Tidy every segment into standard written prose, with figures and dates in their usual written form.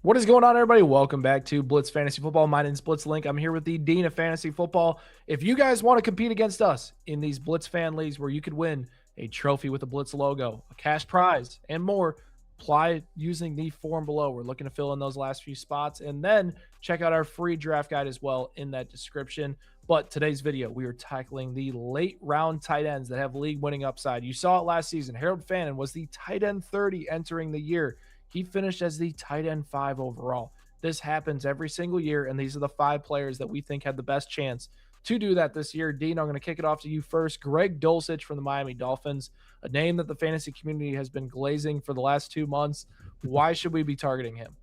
What is going on, everybody? Welcome back to Blitz Fantasy Football. My name is Blitz Link. I'm here with the Dean of Fantasy Football. If you guys want to compete against us in these Blitz fan leagues where you could win a trophy with a Blitz logo, a cash prize, and more, apply using the form below. We're looking to fill in those last few spots. And then check out our free draft guide as well in that description. But today's video, we are tackling the late round tight ends that have league winning upside. You saw it last season. Harold Fannin was the tight end 30 entering the year. He finished as the tight end 5 overall. This happens every single year, and these are the 5 players that we think have the best chance to do that this year. Dean, I'm going to kick it off to you first. Greg Dulcich from the Miami Dolphins, a name that the fantasy community has been glazing for the last 2 months. Why should we be targeting him?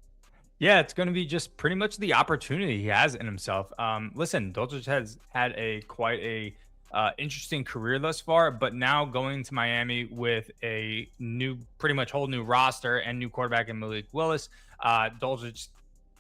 Yeah, it's going to be just pretty much the opportunity he has in himself. Listen, Dolchich has had quite a interesting career thus far, but now going to Miami with a pretty much whole new roster and new quarterback in Malik Willis, Dolchich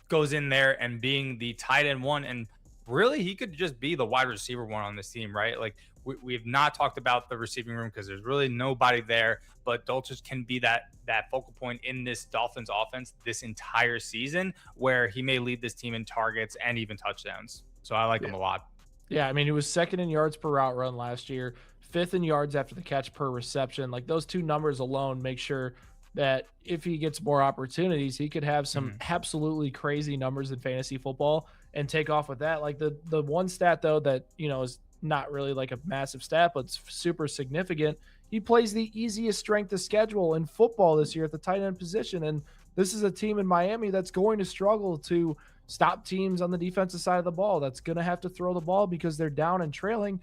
goes in there and being the tight end 1, and really he could just be the wide receiver 1 on this team, right? Like we've not talked about the receiving room because there's really nobody there, but Dolchich can be that focal point in this Dolphins offense this entire season, where he may lead this team in targets and even touchdowns. So I like him a lot. Yeah, I mean, he was second in yards per route run last year, fifth in yards after the catch per reception. Like those two numbers alone make sure that if he gets more opportunities, he could have some absolutely crazy numbers in fantasy football and take off with that. Like the one stat though that is not really like a massive stat, but it's super significant. He plays the easiest strength of schedule in football this year at the tight end position, and this is a team in Miami that's going to struggle to stop teams on the defensive side of the ball. That's going to have to throw the ball because they're down and trailing.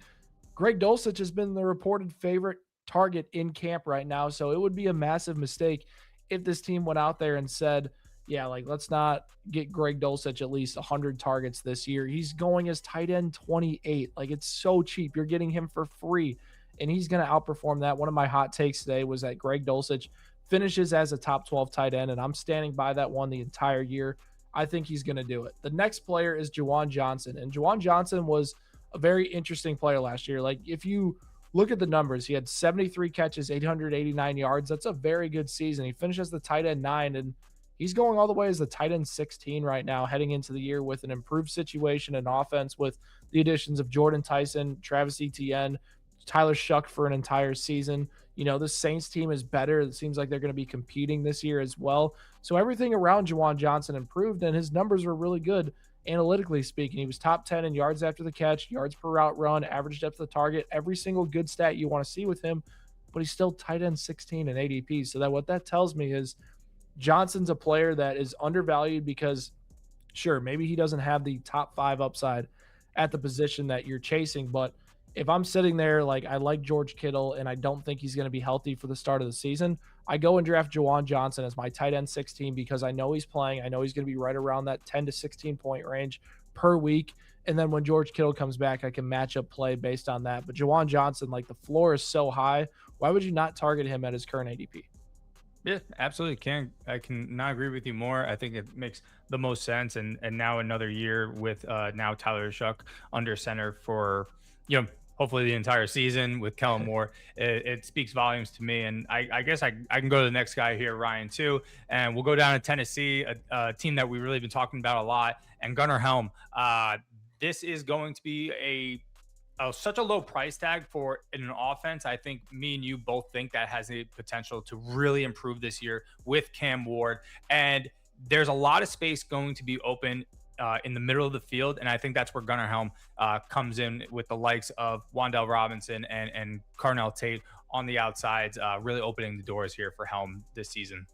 Greg Dulcich has been the reported favorite target in camp right now. So it would be a massive mistake if this team went out there and said, yeah, like let's not get Greg Dulcich at least 100 targets this year. He's going as tight end 28. Like it's so cheap. You're getting him for free, and he's going to outperform that. One of my hot takes today was that Greg Dulcich finishes as a top 12 tight end, and I'm standing by that one the entire year. I think he's going to do it. The next player is Juwan Johnson, and Juwan Johnson was a very interesting player last year. Like if you look at the numbers, he had 73 catches, 889 yards. That's a very good season. He finished as the tight end 9, and he's going all the way as the tight end 16 right now, heading into the year with an improved situation and offense with the additions of Jordan Tyson, Travis Etienne, Tyler Shuck for an entire season. The Saints team is better. It seems like they're going to be competing this year as well. So everything around Juwan Johnson improved, and his numbers were really good analytically speaking. He was top 10 in yards after the catch, yards per route run, average depth of the target, every single good stat you want to see with him, but he's still tight end 16 in ADP. So what that tells me is Johnson's a player that is undervalued because, sure, maybe he doesn't have the top 5 upside at the position that you're chasing, but if I'm sitting there, like I like George Kittle and I don't think he's going to be healthy for the start of the season, I go and draft Juwan Johnson as my tight end 16 because I know he's playing. I know he's going to be right around that 10 to 16 point range per week. And then when George Kittle comes back, I can match up play based on that. But Juwan Johnson, like the floor is so high. Why would you not target him at his current ADP? Yeah, absolutely. I can not agree with you more. I think it makes the most sense. And now another year with now Tyler Shuck under center for, hopefully the entire season with Kellen Moore, it speaks volumes to me. And I guess I can go to the next guy here, Ryan, too. And we'll go down to Tennessee, a team that we've really been talking about a lot, and Gunnar Helm. This is going to be such a low price tag for an offense. I think me and you both think that has the potential to really improve this year with Cam Ward. And there's a lot of space going to be open in the middle of the field. And I think that's where Gunnar Helm comes in with the likes of Wan'Dale Robinson and Carnell Tate on the outsides, really opening the doors here for Helm this season.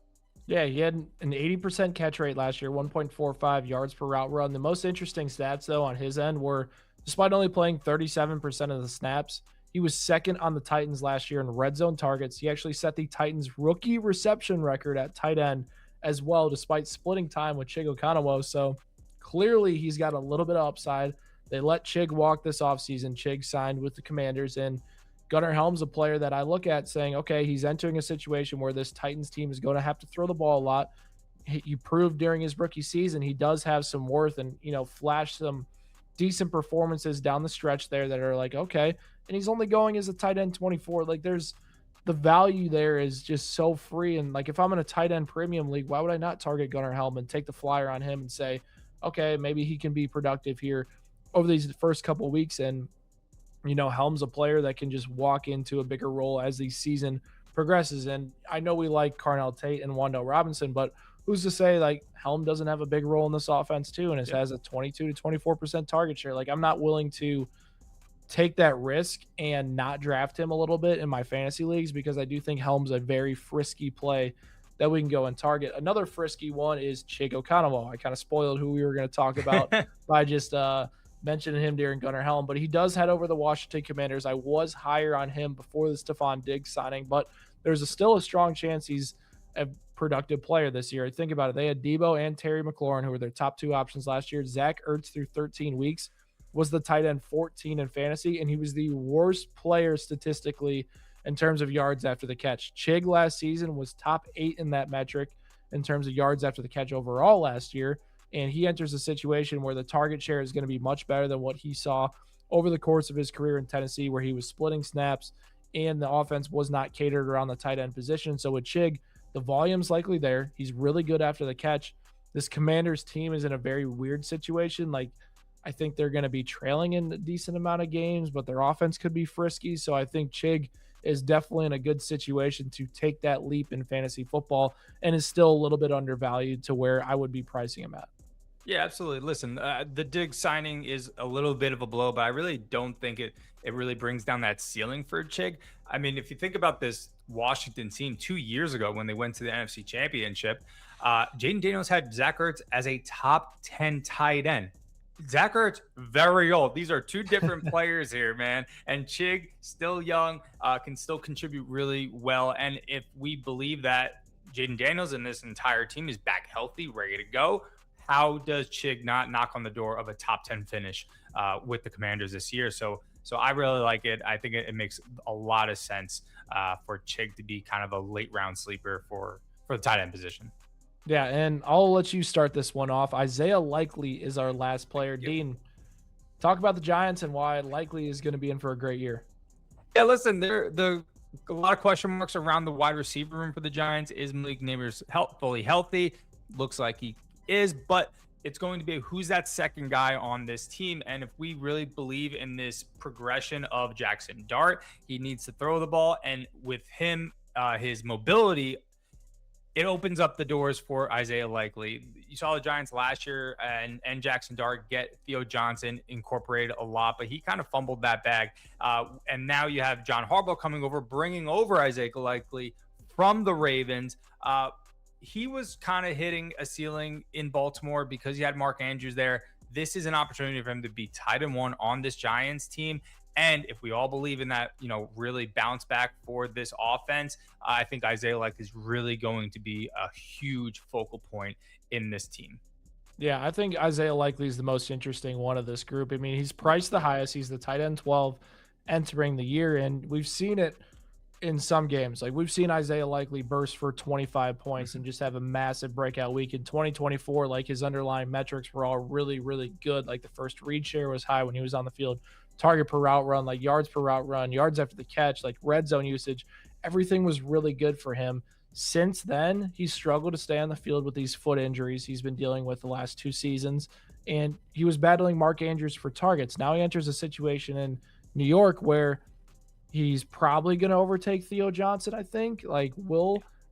Yeah, he had an 80% catch rate last year, 1.45 yards per route run. The most interesting stats, though, on his end were despite only playing 37% of the snaps, he was second on the Titans last year in red zone targets. He actually set the Titans rookie reception record at tight end as well, despite splitting time with Chig Okonkwo. So clearly he's got a little bit of upside. They let Chig walk this offseason. Chig signed with the Commanders, and Gunnar Helm's a player that I look at saying, okay, he's entering a situation where this Titans team is going to have to throw the ball a lot. He proved during his rookie season he does have some worth and, flash some decent performances down the stretch there that are like, okay. And he's only going as a tight end 24. Like there's the value there is just so free. And like if I'm in a tight end premium league, why would I not target Gunnar Helm and take the flyer on him and say, okay, maybe he can be productive here over these first couple of weeks. And Helm's a player that can just walk into a bigger role as the season progresses. And I know we like Carnell Tate and Wando Robinson, but who's to say like Helm doesn't have a big role in this offense too, and it has a 22 to 24% target share. Like I'm not willing to take that risk and not draft him a little bit in my fantasy leagues because I do think Helm's a very frisky play that we can go and target. Another frisky one is Chigo Kanamo. I kind of spoiled who we were going to talk about by just mentioning him during Gunnar Helm, but he does head over the Washington Commanders. I was higher on him before the Stephon Diggs signing, but there's still a strong chance he's a productive player this year. Think about it. They had Debo and Terry McLaurin, who were their top two options last year. Zach Ertz through 13 weeks was the tight end 14 in fantasy, and he was the worst player statistically in terms of yards after the catch. Chig last season was top 8 in that metric in terms of yards after the catch overall last year, and he enters a situation where the target share is going to be much better than what he saw over the course of his career in Tennessee, where he was splitting snaps and the offense was not catered around the tight end position. So with Chig, the volume's likely there. He's really good after the catch. This Commanders team is in a very weird situation. Like, I think they're going to be trailing in a decent amount of games, but their offense could be frisky. So I think Chig is definitely in a good situation to take that leap in fantasy football and is still a little bit undervalued to where I would be pricing him at. Yeah, absolutely. Listen, the Diggs signing is a little bit of a blow, but I really don't think it really brings down that ceiling for Chig. I mean, if you think about this Washington team 2 years ago when they went to the NFC Championship, Jaden Daniels had Zach Ertz as a top 10 tight end. Zach Ertz, very old. These are two different players here, man. And Chig, still young, can still contribute really well. And if we believe that Jaden Daniels and this entire team is back healthy, ready to go, how does Chig not knock on the door of a top 10 finish with the Commanders this year? So I really like it. I think it makes a lot of sense for Chig to be kind of a late round sleeper for the tight end position. Yeah, and I'll let you start this one off. Isaiah Likely is our last player. Yep. Dean, talk about the Giants and why Likely is going to be in for a great year. Yeah, listen, a lot of question marks around the wide receiver room for the Giants. Is Malik Neighbors fully healthy? Looks like he is, but it's going to be who's that second guy on this team. And if we really believe in this progression of Jackson Dart, he needs to throw the ball. And with him, his mobility, it opens up the doors for Isaiah Likely. You saw the Giants last year and Jackson Dart get Theo Johnson incorporated a lot, but he kind of fumbled that bag. And now you have John Harbaugh coming over, bringing over Isaiah Likely from the Ravens. He was kind of hitting a ceiling in Baltimore because he had Mark Andrews there. This is an opportunity for him to be tight end one on this Giants team. And if we all believe in that, really bounce back for this offense, I think Isaiah Likely is really going to be a huge focal point in this team. Yeah, I think Isaiah Likely is the most interesting one of this group. I mean, he's priced the highest. He's the tight end 12 entering the year, and we've seen it in some games. Like we've seen Isaiah Likely burst for 25 points and just have a massive breakout week in 2024. Like his underlying metrics were all really, really good. Like the first read share was high when he was on the field. Target per route run, like yards per route run, yards after the catch, like red zone usage, everything was really good for him. Since then, he's struggled to stay on the field with these foot injuries he's been dealing with the last 2 seasons, and he was battling Mark Andrews for targets. Now he enters a situation in New York where he's probably going to overtake Theo Johnson, I think. Like,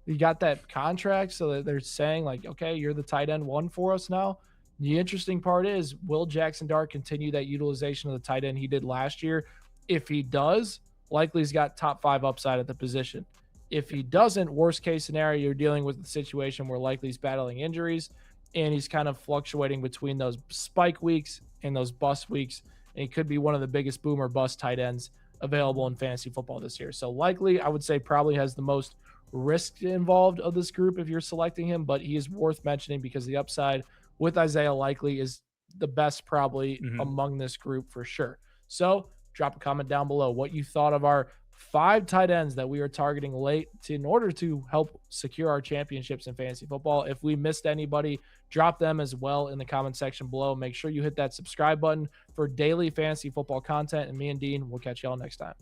he got that contract, so that they're saying, like, okay, you're the tight end one for us now. The interesting part is, will Jackson Dart continue that utilization of the tight end he did last year? If he does, likely he's got top 5 upside at the position. If he doesn't, worst case scenario, you're dealing with the situation where likely he's battling injuries and he's kind of fluctuating between those spike weeks and those bust weeks. And he could be one of the biggest boom or bust tight ends available in fantasy football this year. So likely, I would say, probably has the most risk involved of this group if you're selecting him, but he is worth mentioning because the upside with Isaiah Likely is the best probably among this group for sure. So drop a comment down below what you thought of our 5 tight ends that we are targeting late in order to help secure our championships in fantasy football. If we missed anybody, drop them as well in the comment section below. Make sure you hit that subscribe button for daily fantasy football content. And me and Dean will catch y'all next time.